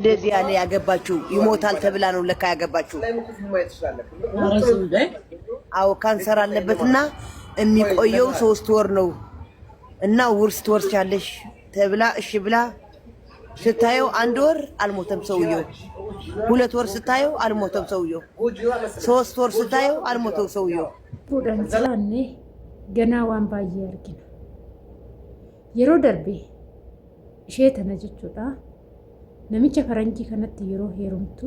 እንደዚህ ያለ ያገባችው ይሞታል ተብላ ነው ለካ ያገባችው። አዎ ካንሰር አለበትና የሚቆየው 3 ወር ነው እና ውርስ ትወርሻለሽ ተብላ እሺ ብላ ስታየው 1 ወር አልሞተም ሰውየው። 2 ወር ስታየው አልሞተም ሰውየው። 3 ወር ስታየው አልሞተም ሰውየው። ፉዳን ጽላኔ ገና ዋን ባየ አርጊና የሮ ደርቤ ishee jechuudha. Namicha faranjii kanatti yeroo heerumtu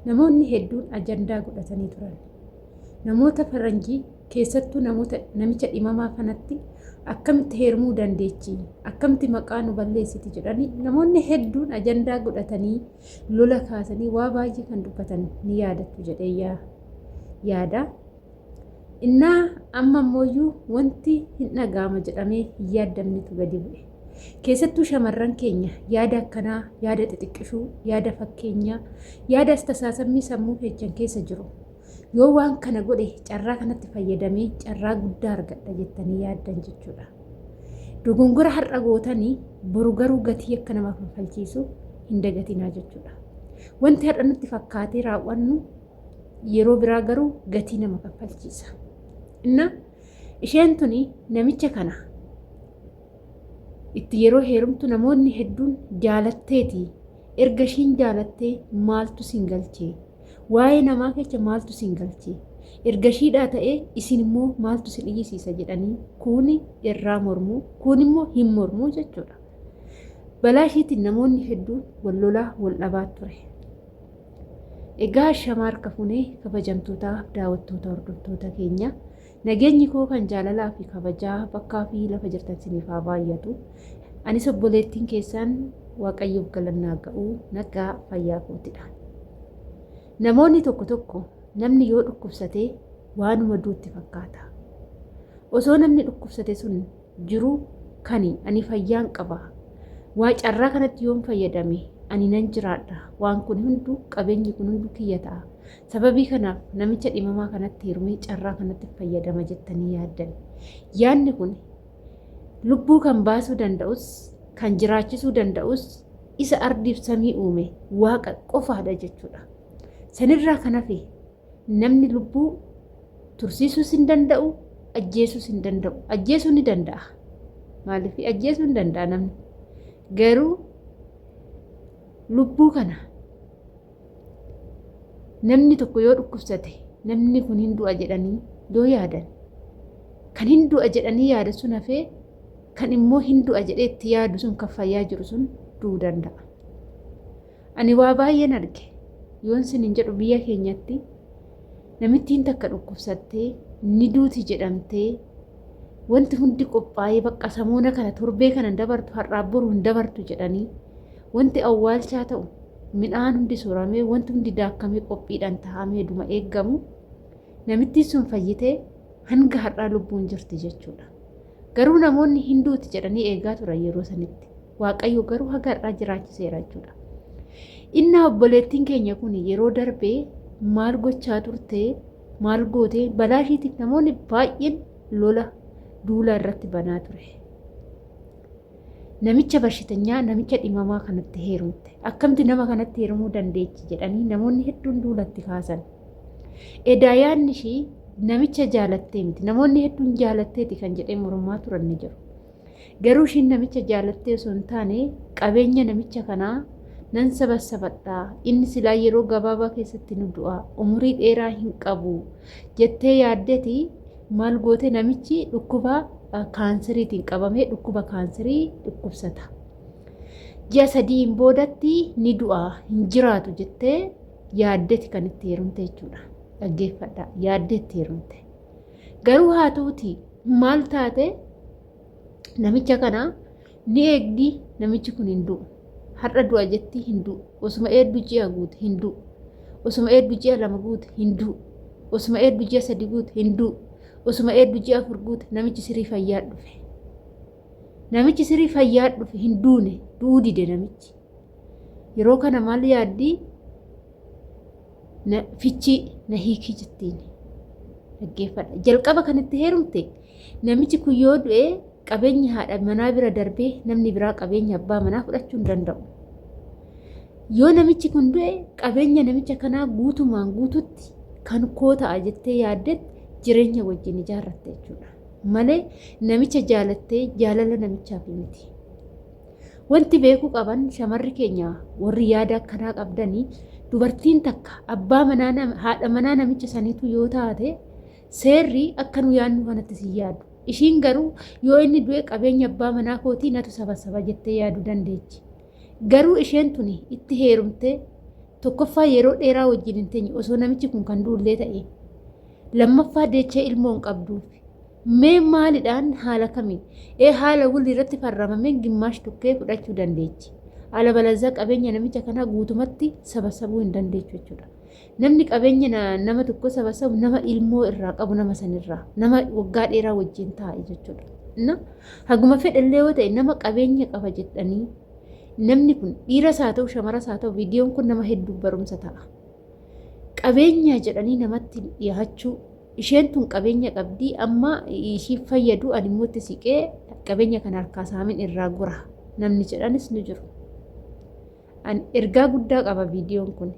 namoonni hedduun ajandaa godhatanii turan. Namoota faranjii keessattuu namicha dhimamaa kanatti akkamitti heerumuu dandeechi, akkamitti maqaa nu balleessiti jedhanii namoonni hedduun ajandaa godhatanii lola kaasanii waa baay'ee kan dubbatan ni yaadattu jedhee yaada. Innaa amma ammoo wanti hin dhaga'ama jedhamee hin yaadamnetu gadi bu'e. Keessattuu shamarran keenya yaada akkanaa, yaada xixiqqishuu, yaada fakkeenyaa, yaada astaasammii sammuu keechan keessa jiru. Yoo waan kana godhe carraa kanatti fayyadamee carraa guddaa argadha jettanii yaaddan jechuudha. Dogongora har'a gootanii boru garuu gatii akka namaaf falchiisu hin dagatinaa jechuudha. Wanti har'a nutti fakkaatee raawwannu yeroo biraa garuu gatii nama kaffalchiisa. Inna isheen tuni namicha kana itti yeroo heerumtu namoonni hedduun jaalatteeti. Erga ishiin jaalattee maaltu sin galchee? Waa'ee namaa keessa maaltu sin galchee? Erga ishiidhaa ta'ee isin immoo maaltu sin dhiyeessiisa jedhanii kuni irraa mormuu, kun immoo hin mormuu jechuudha. Balaa ishiitiin namoonni hedduun wal lolaa wal dhabaa ture. Egaa shamaa harka funee kabajamtootaa daawwattoota hordoftoota keenya nageenyi koo kan jaalalaa fi kabajaa bakkaa fi lafa jirtan siniif haa baay'atu. Anis obboleettiin keessan Waaqayyoof galannaa ga'uu nagaa fayyaa kootidha. Namoonni tokko namni yoo dhukkubsatee waanuma duutti fakkaata. Osoo namni dhukkubsate sun jiru kani ani fayyaan qaba. Waa carraa kanatti yoon fayyadame ani nan jiraadha. Waan kun hundu qabeenyi kun hundu kiyya ta'a. Sababii kanaaf namicha dhimamaa kanatti heerumee carraa kanatti fayyadama jettanii yaaddan. Yaadni kun lubbuu kan baasuu danda'us kan jiraachisuu danda'us isa ardiif samii uume Waaqa qofaadha jechuudha. Sanirraa kan hafe namni lubbuu tursiisuus hin danda'u, ajjeesuus hin danda'u. Ajjeesuu ni danda'a. Maaliif ajjeesuu hin danda'a namni? Garuu lubbuu kana namni tokko yoo dhukkubsate namni kun hin du'a jedhanii yoo yaadan kan hin du'a jedhanii yaada sun hafee kan immoo hin du'a jedhee itti yaadu sun kan fayyaa jiru sun du'uu danda'a. Ani waa baay'een arge yoon sin hin jedhu biyya keenyatti namittiin takka dhukkubsattee ni duuti jedhamtee wanti hundi qophaa'ee bakka samuuna kana torbee kana dabartu har'aa boru hin dabartu jedhanii wanti awwaalchaa ta'u midhaan hundi soramee wanti hundi daakkamee qophiidhaan taa'amee dhuma eeggamu namittiin sun fayyitee hanga har'aa lubbuun jirti jechuudha. Garuu namoonni hin duuti jedhanii eegaa turan yeroo sanitti. Waaqayyo garuu haga har'aa jiraachiseera jechuudha. Innaa obboleettiin keenya kun yeroo darbee maal gochaa turtee maal gootee balaa ishiitiif namoonni baay'een lola duula irratti banaa ture. Namicha bashitanyaa namicha dhimamaa kanatti heerumte. Akkamitti nama kanatti heerumuu dandeechi jedhanii namoonni hedduun duulatti kaasan. Edaa yaadni ishii namicha jaalattee miti. Namoonni hedduun jaalatteeti kan jedhee mormaa turan ni jiru. Garuu ishiin namicha jaalattee osoo hin taane qabeenya namicha kanaa nan sabasabadhaa. Inni silaa yeroo gabaabaa keessatti nu du'a. Umurii dheeraa hin qabu jettee yaaddeeti maal goote namichi dhukkuba kaanseriitiin qabamee dhukkuba kaanserii dhukkubsata. Ji'a 3 boodatti ni du'a hin jiraatu jettee yaaddeeti kan itti heerumte jechuudha. Dhaggeeffadhaa yaaddeetti heerumte. Garuu haa ta'uuti maal taate namicha kana ni eegdi namichi kun hin du'u. Har'a du'a jetti hin du'u. Osuma eeddu ji'a guute hin du'u. Osuma eeddu ji'a 2 guute hin du'u. Osuma eeddu ji'a 3 guute hin du'u. Osuma eeddu ji'a 4 guute namichi sirii fayyaa dhufe. Namichi sirii fayyaa dhufe hin duune du'uu dide namichi. Yeroo kana maal yaaddi? Fichi na hiikii jettiin. Dhaggeeffadha. Jalqaba kan itti heerumte namichi kun yoo du'e qabeenya haadha manaa bira darbee namni biraa qabeenya abbaa manaa fudhachuu hin danda'u. yoo namichi kun du'e qabeenya namicha kanaa guutumaan guututti kan koo ta'a jettee yaaddetti jireenya wajjin ijaarratte jechuudha. Malee namicha jaalattee jaalala namichaaf miti. Wanti beekuu qaban shamarri keenya warri yaada akkanaa qabdanii dubartiin takka abbaa manaa haadha manaa namicha saniitu yoo taate seerri akka nu yaadnu kanatti si yaadu. Ishiin garuu yoo inni du'e qabeenya abbaa manaa kootii natu saba jettee yaaduu dandeechi. Garuu isheen tuni itti heerumtee tokkoffaa yeroo dheeraa wajjin hin teenye osoo namichi kun kan duullee ta'e lammaffaa deechee ilmoo hin qabduuf mee maalidhaan haala kamiin haala wulli irratti farramameen gimmaash tukkee fudhachuu dandeechi. Alabalazaa qabeenya namicha kanaa guutumatti sabasabuu hin dandeechu jechuudha. Namni qabeenya nama tokko sabasabu nama ilmoo irraa qabu nama sanirraa nama waggaa dheeraa wajjin taa'e jechuudha. Haguma fedhallee yoo ta'e nama qabeenya qaba jedhanii namni kun dhiiras haa ta'u shamaras haa ta'u viidiyoon kun nama hedduu barumsa ta'a. Qabeenya jedhanii namatti dhiyaachuu isheen tun qabeenya qabdii amma ishii fayyadu ani immoo itti siqee qabeenya kana harkaa saamin irraa gura namni jedhanis ni jiru. Ergaa guddaa qaba viidiyoon kun.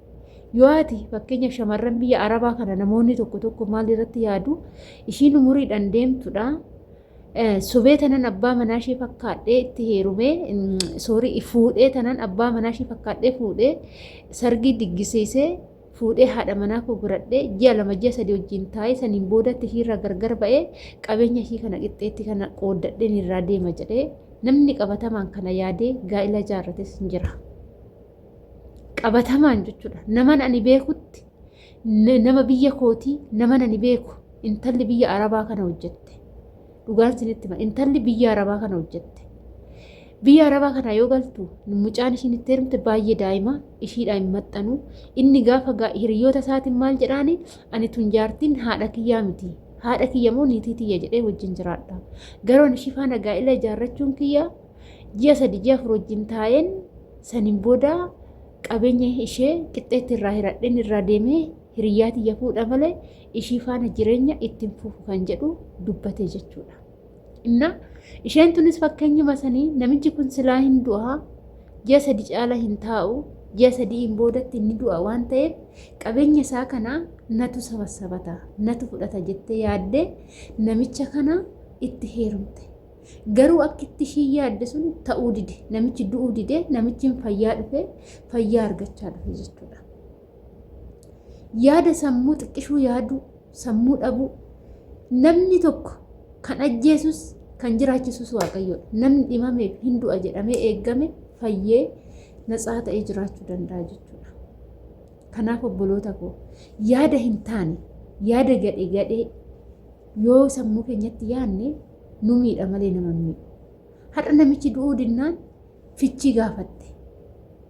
Yoo ati fakkeenya shamarran biyya Arabaa kana namoonni tokko maal irratti yaadu ishiin umuriidhaan deemtudha. Sobee tanan abbaa manaa ishee fakkaadhee itti heerumee fuudhee tanan abbaa manaa ishee fakkaadhee fuudhee sargii diggisiisee fuudhee haadha manaa koo godhadhee ji'a 2 ji'a 3 wajjin taa'ee saniin boodatti ishiirraa gargar ba'ee qabeenya ishii kana qixxeetti kana qooddadheen irraa deema jedhee namni qabatamaan kana yaadee gaa'ila ijaarrates hin jira. Qabatamaan jechuudha. Naman ani beekutti nama biyya kootii naman ani beeku intalli biyya Arabaa kana hojjette. Dhugaan isinitti hima intalli biyya Arabaa kana hojjette. Biyya Arabaa kana yoo galtu mucaan ishiin itti heerumte baay'ee daa'ima ishiidhaan hin maxxanu. Inni gaafa hiriyoota isaatiin maal jedhaani ani tun jaartiin haadha kiyyaa miti. Haadha kiyya moo niitii tiyya jedhee wajjin jiraadha. Garuu ishii faana gaa'ila ijaarrachuun kiyya ji'a 3 ji'a 4 wajjin taa'een saniin booda qabeenya ishee qixxeetti irraa hiradheen irraa deemee hiriyaa tiyya fuudha malee ishii faana jireenya ittiin fufu kan jedhu dubbate jechuudha. Inna isheen tunis fakkeenyuma sanii namichi kun silaa hin du'a ji'a 3 caala hin taa'u ji'a 3 hin boodatti inni du'a waan ta'eef qabeenya isaa kana natu sabasabata natu fudhata jettee yaaddee namicha kana itti heerumte. Garuu akka itti ishii yaadde sun ta'uu dide namichi du'uu dide namichi fayyaa dhufe fayyaa argachaa dhufe jechuudha. Yaada sammuu xiqqishuu yaadu sammuu dhabu namni tokko kan ajjeesus kan jiraachisus waaqayyoodha. Namni dhimameef hin du'a jedhamee eeggame fayyee natsaa ta'ee jiraachuu danda'a jechuudha. Kanaaf obboloota koo yaada hin taane yaada gadhee yoo sammuu keenyatti yaadne nu miidha malee nama miidhu. Har'a namichi du'uu dinnaan fichii gaafatte.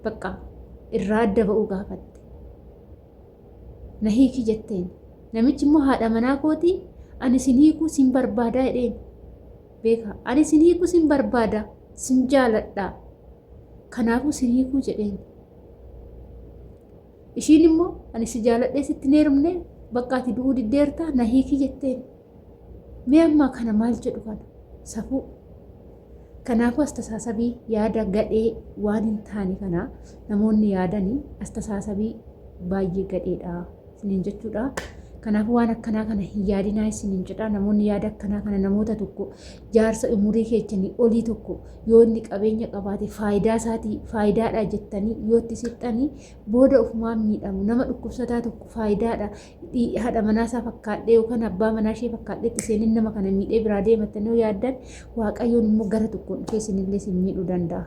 Bakka irraa adda ba'uu gaafatte. Na hiiki jetteen. Namichi immoo haadha manaa kootii ani sin hiikuu sin barbaadaa jedheen. Beeka ani sin hiikuu sin barbaada sin jaaladha. Kanaafuu sin hiikuu jedheen. Ishiin immoo ani si jaaladhee sitti hin heerumne bakka ati du'uu diddeerta na hiiki jetteen. Mee ammaa kana maal jedhu kana safuu. Kanaafuu astasaasabii yaada gadhee waan hin taane kana namoonni yaadanii astasaasabii baay'ee gadheedha isiniin jechuudha. Kanaafuu waan akkanaa kana hin yaadinaa isiniin jedha. Namoonni yaada akkanaa kana namoota tokko jaarsa umurii keessanii olii tokko yoo inni qabeenya qabaate faayidaa isaatii faayidaadha jettanii yoo itti siqxanii booda ofumaan miidhamu. Nama dhukkubsataa tokko faayidaadha haadha manaasaa fakkaadhee yookaan abbaa manaa ishee fakkaadhee itti seenin nama kana miidhee biraa deemattanii yoo yaaddan waaqayyoon immoo gara tokkoon dhufee isinillee isin miidhuu danda'a.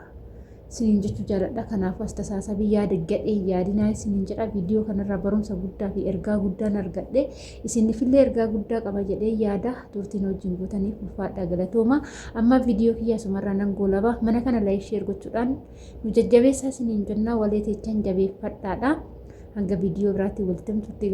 Isiniin jechuu jaaladha. Kanaafuu astasaasabii yaada gadhee yaadinaa isiniin jedha. Viidiyoo kanarraa barumsa guddaa fi ergaa guddaan argadhe isinifillee ergaa guddaa qaba jedhee yaada turtiin wajjin gootaniif ulfaadha galatooma. Amma viidiyoo kiyya asumarraa nan goolaba mana kana laayik sheer gochuudhaan nu jajjabeessaa isiniin jennaa waleeteechaan jabeeffadhaadha. Hanga viidiyoo biraatti walitti himtutti